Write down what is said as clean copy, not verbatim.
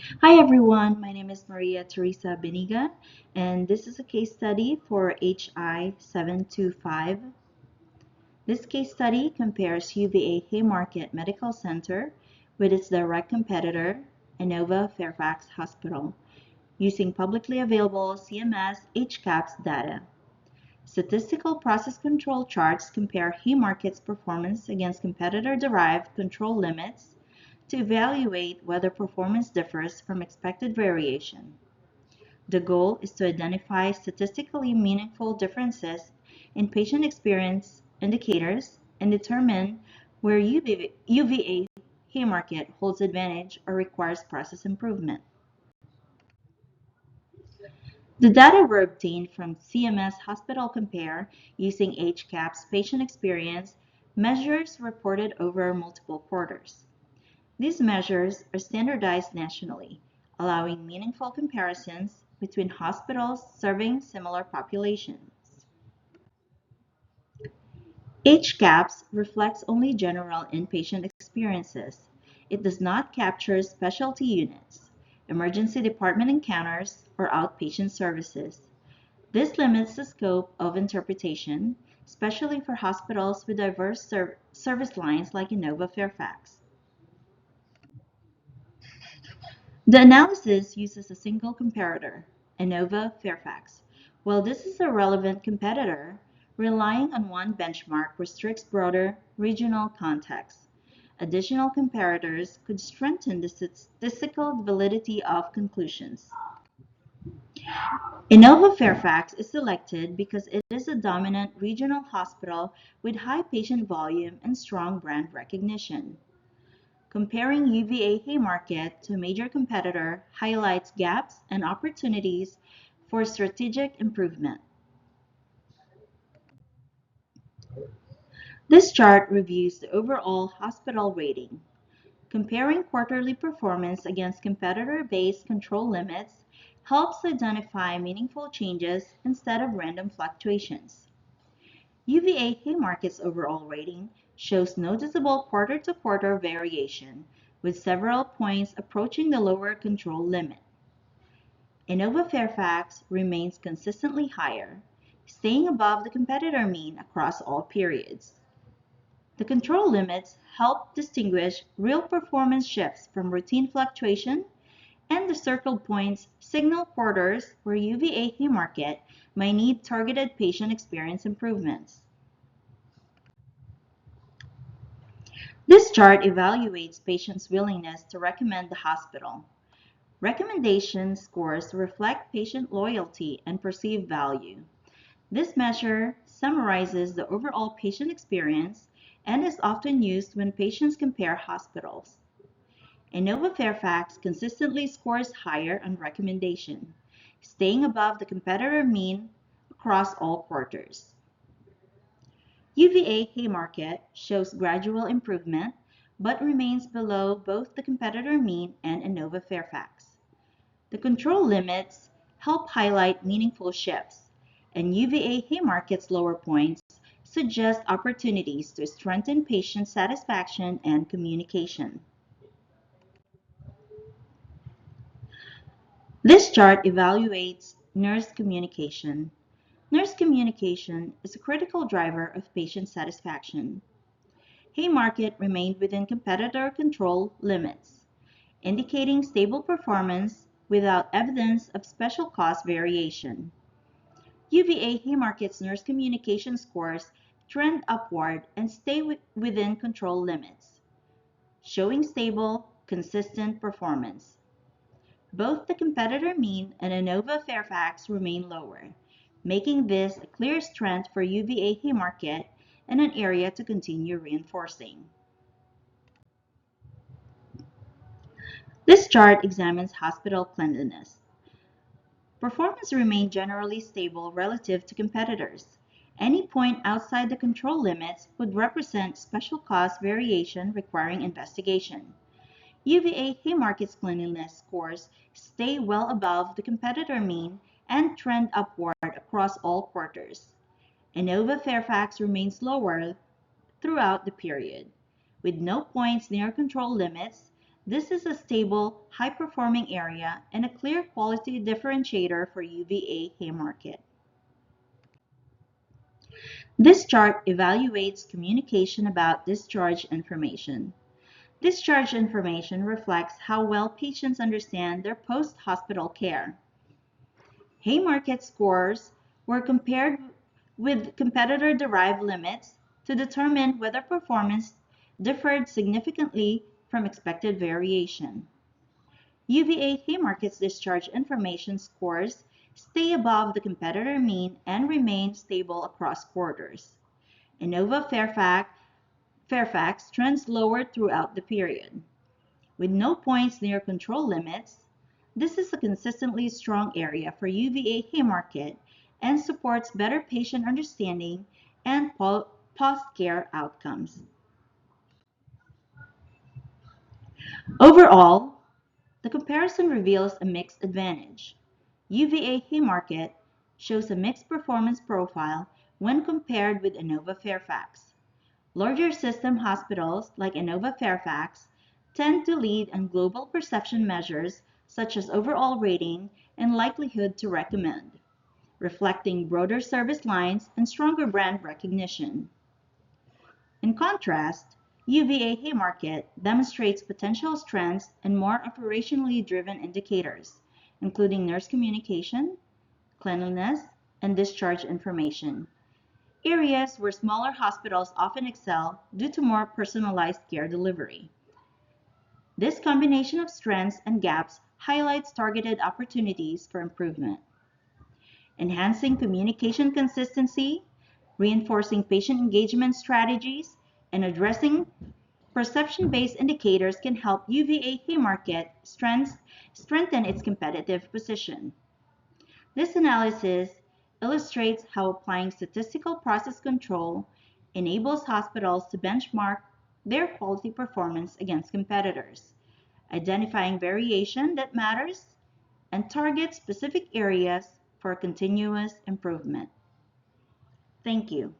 Hi everyone, my name is Maria Teresa Benigan, and this is a case study for HI725. This case study compares UVA Haymarket Medical Center with its direct competitor, Inova Fairfax Hospital, using publicly available CMS HCAHPS data. Statistical process control charts compare Haymarket's performance against competitor-derived control limits to evaluate whether performance differs from expected variation. The goal is to identify statistically meaningful differences in patient experience indicators and determine where UVA Haymarket holds advantage or requires process improvement. The data were obtained from CMS Hospital Compare using HCAHPS patient experience measures reported over multiple quarters. These measures are standardized nationally, allowing meaningful comparisons between hospitals serving similar populations. HCAHPS reflects only general inpatient experiences. It does not capture specialty units, emergency department encounters, or outpatient services. This limits the scope of interpretation, especially for hospitals with diverse service lines like Inova Fairfax. The analysis uses a single comparator, Inova Fairfax. While this is a relevant competitor, relying on one benchmark restricts broader regional context. Additional comparators could strengthen the statistical validity of conclusions. Inova Fairfax is selected because it is a dominant regional hospital with high patient volume and strong brand recognition. Comparing UVA Haymarket to a major competitor highlights gaps and opportunities for strategic improvement. This chart reviews the overall hospital rating. Comparing quarterly performance against competitor-based control limits helps identify meaningful changes instead of random fluctuations. UVA Haymarket's overall rating shows noticeable quarter-to-quarter variation, with several points approaching the lower control limit. Inova Fairfax remains consistently higher, staying above the competitor mean across all periods. The control limits help distinguish real performance shifts from routine fluctuation, and the circled points signal quarters where UVA Haymarket may need targeted patient experience improvements. This chart evaluates patients' willingness to recommend the hospital. Recommendation scores reflect patient loyalty and perceived value. This measure summarizes the overall patient experience and is often used when patients compare hospitals. Inova Fairfax consistently scores higher on recommendation, staying above the competitor mean across all quarters. UVA Haymarket shows gradual improvement but remains below both the competitor mean and Inova Fairfax. The control limits help highlight meaningful shifts, and UVA Haymarket's lower points suggest opportunities to strengthen patient satisfaction and communication. This chart evaluates nurse communication. Nurse communication is a critical driver of patient satisfaction. Haymarket remained within competitor control limits, indicating stable performance without evidence of special cost variation. UVA Haymarket's nurse communication scores trend upward and stay within control limits, showing stable, consistent performance. Both the competitor mean and Inova Fairfax remain lower, making this a clear strength for UVA Haymarket and an area to continue reinforcing. This chart examines hospital cleanliness. Performance remained generally stable relative to competitors. Any point outside the control limits would represent special cost variation requiring investigation. UVA Haymarket's cleanliness scores stay well above the competitor mean and trend upward across all quarters. Inova Fairfax remains lower throughout the period. With no points near control limits, This is a stable, high-performing area and a clear quality differentiator for UVA Haymarket. This chart evaluates communication about discharge information. Discharge information reflects how well patients understand their post-hospital care. Haymarket scores were compared with competitor-derived limits to determine whether performance differed significantly from expected variation. UVA Haymarket's discharge information scores stay above the competitor mean and remain stable across quarters. Inova Fairfax trends lower throughout the period. With no points near control limits, this is a consistently strong area for UVA Haymarket and supports better patient understanding and post-care outcomes. Overall, the comparison reveals a mixed advantage. UVA Haymarket shows a mixed performance profile when compared with Inova Fairfax. Larger system hospitals like Inova Fairfax tend to lead on global perception measures such as overall rating and likelihood to recommend, reflecting broader service lines and stronger brand recognition. In contrast, UVA Haymarket demonstrates potential strengths and more operationally driven indicators, including nurse communication, cleanliness, and discharge information, areas where smaller hospitals often excel due to more personalized care delivery. This combination of strengths and gaps highlights targeted opportunities for improvement. Enhancing communication consistency, reinforcing patient engagement strategies, and addressing perception-based indicators can help UVA Haymarket strengthen its competitive position. This analysis illustrates how applying statistical process control enables hospitals to benchmark their quality performance against competitors, identifying variation that matters, and target specific areas for continuous improvement. Thank you.